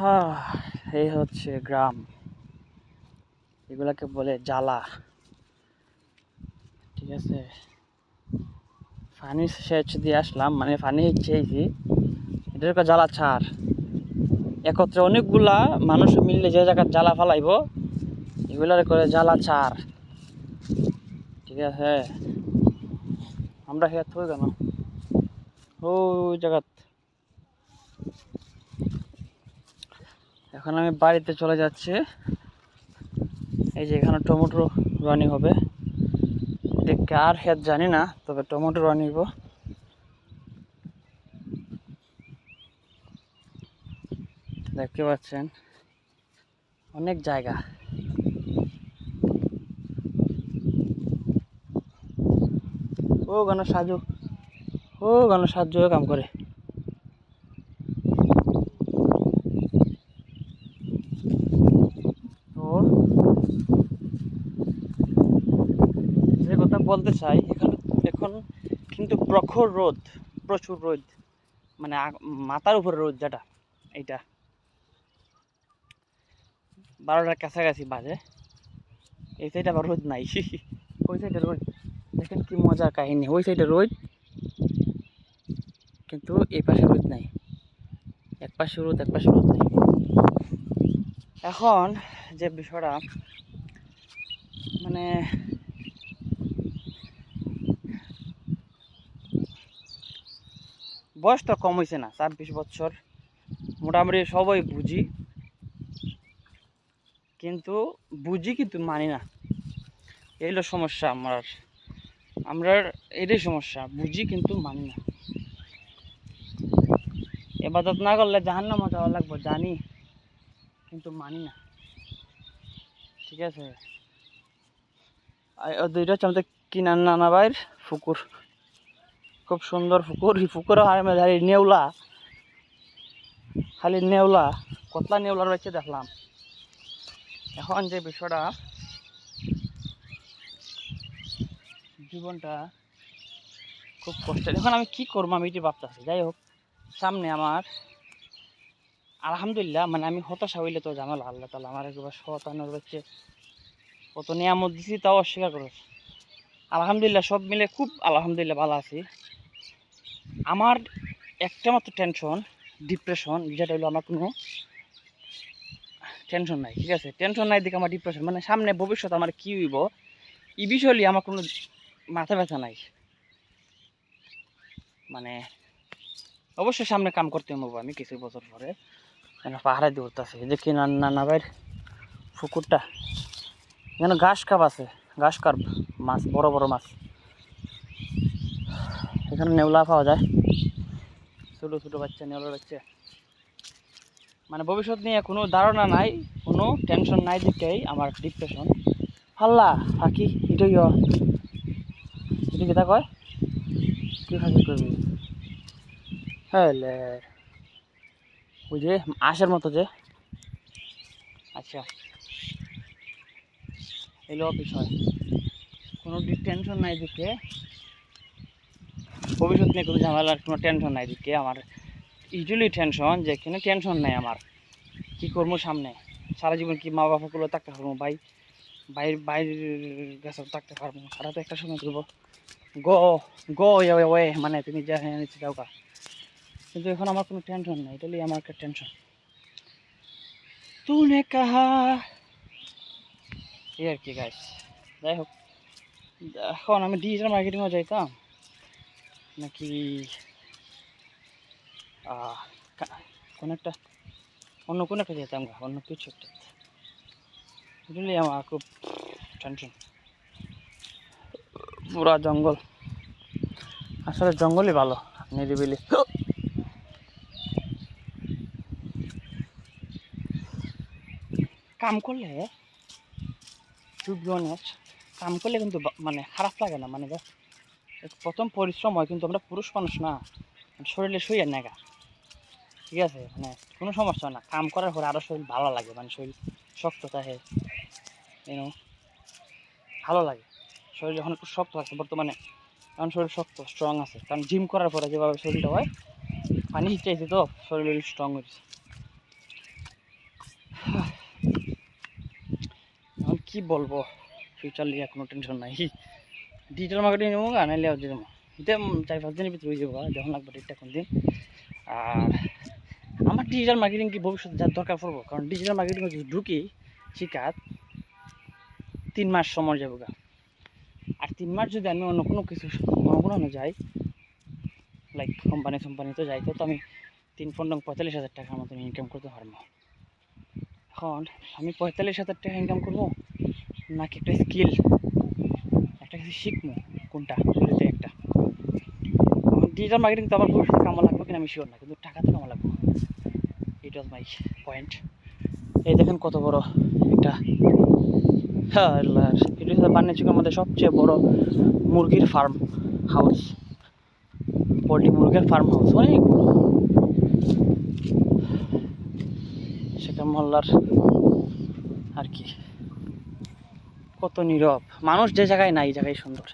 হ্যাঁ, এই হচ্ছে গ্রাম। এগুলাকে বলে জ্বালা। ঠিক আছে, পানি সেচ দিয়ে আসলাম, মানে পানি চেয়েছি, এটার জ্বালা ছাড়। একত্রে অনেকগুলা মানুষ মিললে যে জায়গায় জ্বালা ফালাইব, এগুলার করে জ্বালা ছাড়। ঠিক আছে, আমরা হেত হয়ে কেন ওই জায়গা। এখন আমি বাড়িতে চলে যাচ্ছি। এই যে এখানে টমেটো রানি হবে, দেখে আর হেত জানি না, তবে টমেটো রানিব। দেখতে পাচ্ছেন অনেক জায়গা। ও গানো সাহায্য কাম করে। তো যে কথা বলতে চাই, এখানে এখন কিন্তু প্রখর রোদ, প্রচুর রোদ, মানে মাথার উপরে রোদ, যেটা এইটা 12টার কাছাকাছি বাজে। এই সাইডে আবার রোদ নাই। ওই সাইডে রোদ। দেখেন কি মজার কাহিনী, ওই সাইডে রোদ কিন্তু এই পাশে রোদ নাই, এক পাশে রোদ এক পাশে রোদ নাই। এখন যে বিষয়টা, মানে বয়সটা কম হয়েছে না, 24 বছর, মোটামুটি সবাই বুঝি, কিন্তু মানি না। এই হলো সমস্যা আমরা এটাই সমস্যা, বুঝি কিন্তু মানি না। এবাদত না করলে জাহান্নামে যাওয়া লাগবে জানি, কিন্তু মানি না। ঠিক আছে, দুইটা হচ্ছে আমাদের কিনার নানা ভাইয়ের পুকুর, খুব সুন্দর পুকুর। এই পুকুরে নেওলা, খালি নেওলা, কতলা নেওলা রয়েছে দেখলাম। এখন যে বিষয়টা, জীবনটা খুব কষ্টের। এখন আমি কি করবো আমি এটি ভাবতেছি। যাই হোক, সামনে আমার আলহামদুলিল্লাহ, মানে আমি হতাশা হইলে তো ঝামেলা, আল্লাহ তাআলা আমার একবার শতানোর হচ্ছে কত নিয়ামত দিছি, তাও অস্বীকার করে। আলহামদুলিল্লাহ সব মিলে খুব আলহামদুলিল্লাহ ভালো আছি। আমার একটা মাত্র টেনশন, ডিপ্রেশন, যেটা হলো আমার কোনো টেনশন নাই। ঠিক আছে, টেনশন নাই দিকে আমার ডিপ্রেশন, মানে সামনে ভবিষ্যৎ আমার কী হইব এই বিষয় আমার কোনো মাথা ব্যথা নাই। মানে অবশ্যই সামনে কাম করতে হবো আমি কিছু বছর পরে, পাহাড়ে দিয়ে উঠতেছে। যে কি নানা ভাইয়ের পুকুরটা, এখানে ঘাস কাপ আছে, ঘাস কার্প মাছ, বড় বড় মাছ। এখানে নেওলা পাওয়া যায়, ছোটো ছোটো বাচ্চা, নেওলার বাচ্চা। মানে ভবিষ্যৎ নিয়ে কোনো ধারণা নাই, কোনো টেনশন নাই দিকেই আমার ডিপ্রেশন। হাল্লা ফাঁকি এটাই এটা যেটা কয়, কী ফাঁকি করবি? হ্যাঁ, ওই যে আঁশের মতো যে। আচ্ছা, এলো বিষয়, কোনো টেনশন নাই দিকে, ভবিষ্যৎ নিয়ে কোনো ঝামেলার কোনো টেনশন নাই দিকে আমার। ইউজুয়ালি টেনশন যে এখানে টেনশন নাই আমার, কী করবো সামনে, সারা জীবন কি মা বাবাগুলো থাকতে পারবো, বাইরের কাছে থাকতে পারবো, তারা তো একটা সময় করবো গো গো ওয়ে, মানে তুমি যা নিচ্ছে যাও কা। কিন্তু এখন আমার কোনো টেনশন নাই, এটাই আমার একটা টেনশন। তুনে কাহা, এই আর কি গাইস। যাই হোক, এখন আমি ডিজিটাল মার্কেটিংও যাইতাম নাকি কোনো একটা অন্য কোনো একটা যেতাম, অন্য কিছু একটা, এটাই আমার খুব টেনশন। পুরা জঙ্গল, আসলে জঙ্গলই ভালো, নিরিবিলি। কাম করলে, টু বি অনেস্ট, কাম করলে কিন্তু মানে খারাপ লাগে না, মানে প্রথম পরিশ্রম হয়, কিন্তু আমরা পুরুষ মানুষ না, শরীরে শুয়ে নেগা। ঠিক আছে, মানে কোনো সমস্যা না, কাম করার পরে আরও শরীর ভালো লাগে, মানে শরীর শক্ত থাকে, ভালো লাগে। শরীর যখন একটু শক্ত আছে, বর্তমানে এখন শরীর শক্ত স্ট্রং আছে, কারণ জিম করার পরে যেভাবে শরীরটা হয়, পানি চাইছে তো শরীর স্ট্রং হয়েছে। কি বলবো, ফিউচার নিয়ে কোনো টেনশন নাই। ডিজিটাল মার্কেটিং নেবো আনাইলে আর যাবো এটা 4-5 দিনের ভিতরে হয়ে যাবো, যখন লাগবে ডেটটা কোন দিন। আর আমার ডিজিটাল মার্কেটিং কি ভবিষ্যতে যার দরকার পড়বো, কারণ ডিজিটাল মার্কেটিং যদি ঢুকি শিকার 3 মাস সময় যাবো গা। আর 3 মাস যদি আমি অন্য কোনো কিছু যাই, লাইক কোম্পানিতে যাই, তো আমি 3-4-45,000 টাকার মতো ইনকাম করতে পারবো। এখন আমি 45,000 টাকা ইনকাম করবো নাকি একটা স্কিল, একটা কিছু শিখবো, কোনটা একটা। ডিজিটাল মার্কেটিং তো আমার ভবিষ্যতে কামা লাগবে কিনা আমি শিওর না, কিন্তু টাকা তো কামা লাগবে। ইট ওয়াজ মাই পয়েন্ট। এই দেখেন কত বড় একটা, হ্যাঁ এটা হচ্ছে বাণিজ্যিকের মধ্যে সবচেয়ে বড় মুরগির ফার্ম হাউস, পোলট্রি মুরগির ফার্ম হাউস অনেক বড়। সেটা মহল্লার আর কি, কত নীরব মানুষ, যে জায়গায় নাই এই জায়গায় সুন্দর।